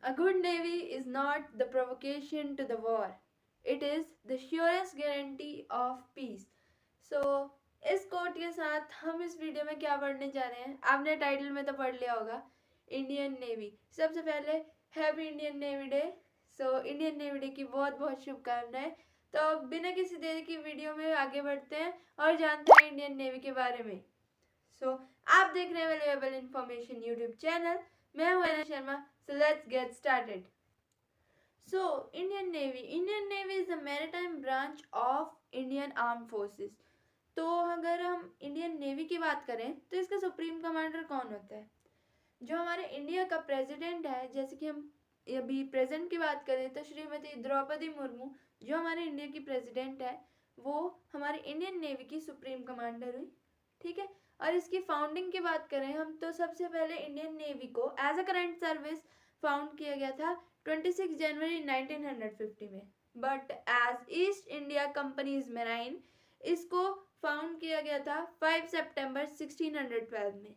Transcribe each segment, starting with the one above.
A good navy is not the provocation to the war. It is the surest guarantee of peace. So इस coat के साथ हम इस video में क्या पढ़ने जा रहे हैं, आपने टाइटल में तो पढ़ लिया होगा, इंडियन नेवी। सबसे पहले happy Indian navy day. So Indian navy day की बहुत बहुत शुभकामनाएं। तो बिना किसी देरी की वीडियो में आगे बढ़ते हैं और जानते हैं इंडियन नेवी के बारे में। आप देख रहे हैं अवेलेबल इंफॉर्मेशन यूट्यूब चैनल। मैं हूं अना Sharma. So let's get started. So Indian navy is the maritime branch of Indian arm forces. तो अगर हम इंडियन नेवी की बात करें तो इसका सुप्रीम कमांडर कौन होता है? जो हमारे इंडिया का प्रेसिडेंट है, जैसे कि हम अभी प्रेजेंट की बात करें तो श्रीमती द्रौपदी मुर्मू जो हमारे इंडिया की प्रेसिडेंट है, वो हमारे इंडियन नेवी की सुप्रीम कमांडर हुई। ठीक है। और इसकी फाउंडिंग की बात करें हम तो सबसे पहले इंडियन नेवी को as a current service found किया गया था 26 जनवरी 1950 में। But as East India Company's Marine इसको फाउंड किया गया था 5 सितंबर 1612 में।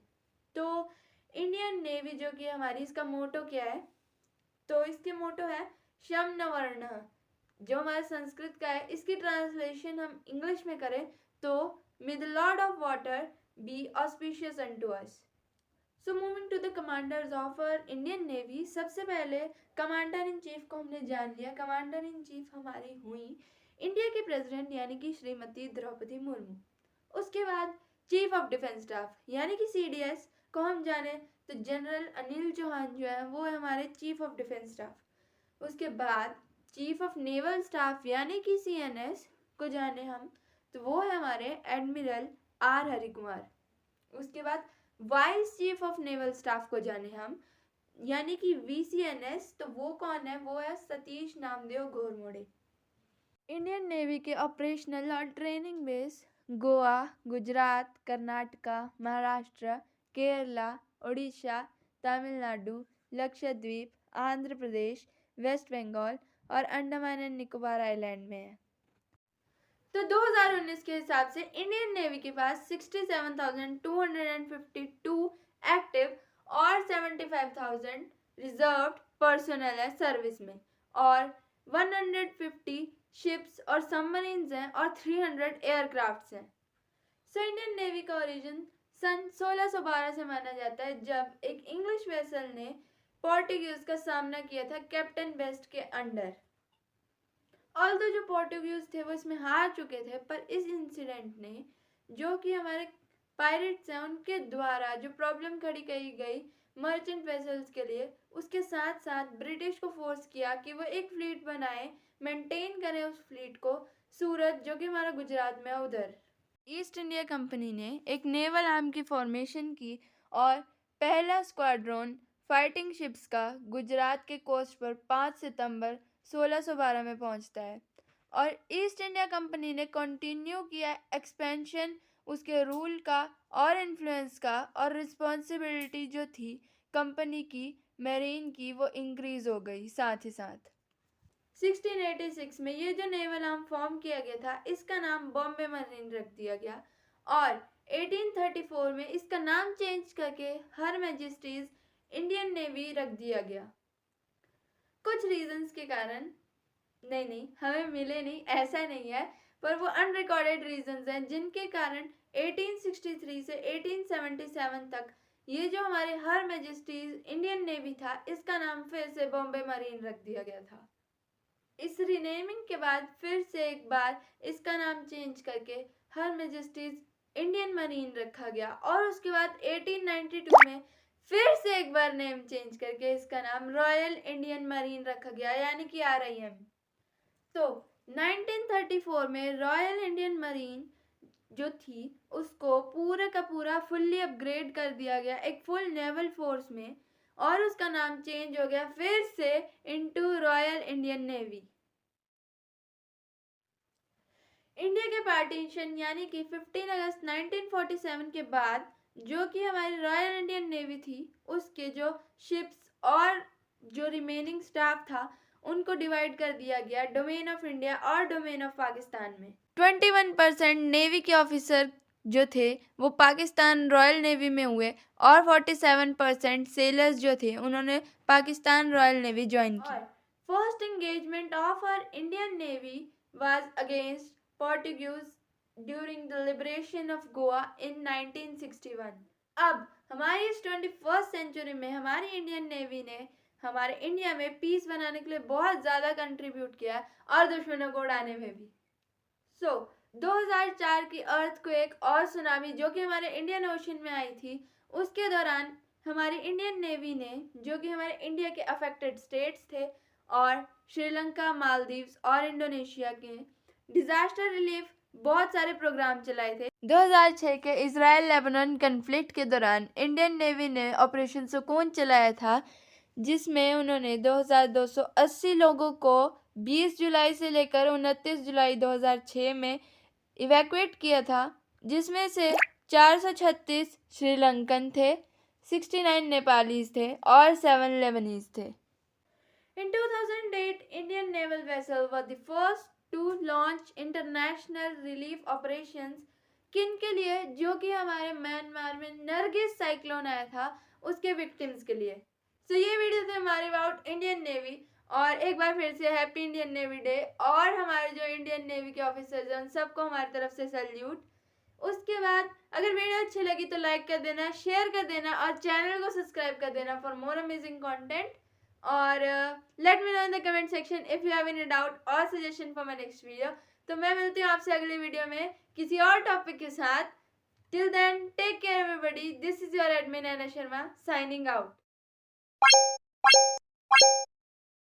तो इंडियन नेवी जो कि हमारी, इसका मोटो क्या है? तो इसके मोटो है शम न वर्ण, जो हमारे संस्कृत का है। इसकी ट्रांसलेशन हम इंग्लिश में करें तो may the lord of water be auspicious unto us. So moving to the commanders of our Indian navy. सबसे पहले कमांडर इन चीफ को हमने जान लिया। कमांडर इन चीफ हमारी हुई इंडिया की प्रेसिडेंट यानी कि श्रीमती द्रौपदी मुर्मू। उसके बाद चीफ ऑफ डिफेंस स्टाफ यानी कि CDS को हम जाने तो जनरल अनिल चौहान जो है वो है हमारे चीफ ऑफ डिफेंस स्टाफ। उसके बाद चीफ ऑफ नेवल स्टाफ यानी कि CNS को जाने हम तो वो है हमारे एडमिरल R हरिकुमार। उसके बाद vice chief of naval staff को जाने हम यानी कि VCNS, तो वो कौन है? वो है सतीश नामदेव घोरमोड़े। इंडियन नेवी के ऑपरेशनल और training base Goa, Gujarat, Karnataka, Maharashtra, Kerala, Orissa, Tamil Nadu, Lakshadweep, Andhra Pradesh, waste Bengal और अंडमान एंड निकोबार आइलैंड में है। तो 2019 के हिसाब से इंडियन नेवी के पास 67,252 एक्टिव और 75,000 रिजर्व्ड पर्सनल है सर्विस में, और 150 शिप्स और सबमरीन्स हैं और 300 एयरक्राफ्ट्स हैं। सो इंडियन नेवी का ओरिजिन सन 1612 से माना जाता है, जब एक इंग्लिश वेसल ने पोर्टुगीज का सामना किया था कैप्टन बेस्ट के अंडर। ऑल्दो जो पोर्टुगीज थे वो इसमें हार चुके थे, पर इस इंसिडेंट ने जो कि हमारे पायरेट्स हैं उनके द्वारा जो प्रॉब्लम खड़ी की गई मर्चेंट वेसल्स के लिए, उसके साथ साथ ब्रिटिश को फोर्स किया कि वो एक फ्लीट बनाए, मेंटेन करें उस फ्लीट को। सूरत जो कि हमारा गुजरात में है उधर ईस्ट इंडिया कंपनी ने एक नेवल आर्म की फॉर्मेशन की और पहला स्क्वाड्रन फाइटिंग शिप्स का गुजरात के कोस्ट पर 5 सितंबर 1612 में पहुंचता है। और ईस्ट इंडिया कंपनी ने कंटिन्यू किया एक्सपेंशन उसके रूल का और इन्फ्लुएंस का, और रिस्पॉन्सिबिलिटी जो थी कंपनी की मेरीन की वो इंक्रीज हो गई साथ ही साथ। 1686 में ये जो नेवल आर्म फॉर्म किया गया था इसका नाम बॉम्बे मरीन रख दिया गया, और 1834 में इसका नाम चेंज करके हर मैजेस्टीज इंडियन नेवी रख दिया गया। कुछ रीजंस के कारण नहीं हमें मिले नहीं, ऐसा नहीं है, पर वो अनरिकॉर्डेड रीजंस हैं जिनके कारण 1863 से 1877 तक ये जो हमारे हर मैजेस्टीज इंडियन नेवी था इसका नाम फिर से बॉम्बे मरीन रख दिया गया था। इस रीनेमिंग के बाद फिर से एक बार इसका नाम चेंज करके हर मैजेस्टीज इंडियन मरीन रखा गया, और उसके बाद 1892 में फिर से एक बार नेम चेंज करके इसका नाम रॉयल इंडियन मरीन रखा गया यानी कि RIM। तो 1934 में रॉयल इंडियन मरीन जो थी उसको पूरा का पूरा फुल्ली अपग्रेड कर दिया गया एक फुल नेवल फोर्स में, और उसका नाम चेंज हो गया फिर से into royal Indian navy. India के पार्टीशन यानी कि 15 अगस्त 1947 के बाद जो कि हमारी रॉयल इंडियन नेवी थी उसके जो शिप्स और जो रिमेनिंग स्टाफ था उनको डिवाइड कर दिया गया डोमेन ऑफ इंडिया और डोमेन ऑफ पाकिस्तान में। 21% नेवी के ऑफिसर जो थे वो पाकिस्तान रॉयल नेवी में हुए और 47% सेलर्स जो थे उन्होंने पाकिस्तान रॉयल नेवी ज्वाइन की। First engagement of our Indian Navy was against Portuguese during the liberation of Goa in 1961। अब हमारी इस 21st सेंचुरी में हमारी इंडियन नेवी ने हमारे इंडिया में पीस बनाने के लिए बहुत ज़्यादा कंट्रीब्यूट किया और दुश्मनों को उड़ाने में भी। 2004 की अर्थक्वेक और सुनामी जो कि हमारे इंडियन ओशन में आई थी, उसके दौरान हमारी इंडियन नेवी ने, जो कि हमारे इंडिया के अफेक्टेड स्टेट्स थे और श्रीलंका, मालदीव्स और इंडोनेशिया के डिजास्टर रिलीफ बहुत सारे प्रोग्राम चलाए थे। 2006 के इजराइल लेबनान कन्फ्लिक्ट के दौरान इंडियन नेवी ने ऑपरेशन सुकून चलाया था, जिसमें उन्होंने 2280 लोगों को 20 जुलाई से लेकर 29 जुलाई 2006 में इवैक्यूएट किया था, जिसमें से 436 श्रीलंकन थे, 69 नेपालीज थे और 7 लेबनीज थे। In 2008, Indian naval vessel was the first to launch international relief operations। किन के लिए? जो कि हमारे म्यांमार में नरगिस साइक्लोन आया था उसके विक्टिम्स के लिए। ये वीडियो थे हमारे अबाउट इंडियन नेवी, और एक बार फिर से हैप्पी इंडियन नेवी डे, और हमारे जो इंडियन नेवी के ऑफिसर्स हैं उन सबको हमारी तरफ से सैल्यूट। उसके बाद अगर वीडियो अच्छी लगी तो लाइक कर देना, शेयर कर देना और चैनल को सब्सक्राइब कर देना फॉर मोर अमेजिंग कंटेंट। और let me know in the comment section if you have any doubt और suggestion for my next video. तो मैं मिलती हूँ आपसे अगले वीडियो में किसी और टॉपिक के साथ। Till then take care everybody, this is your admin Naina Sharma signing out.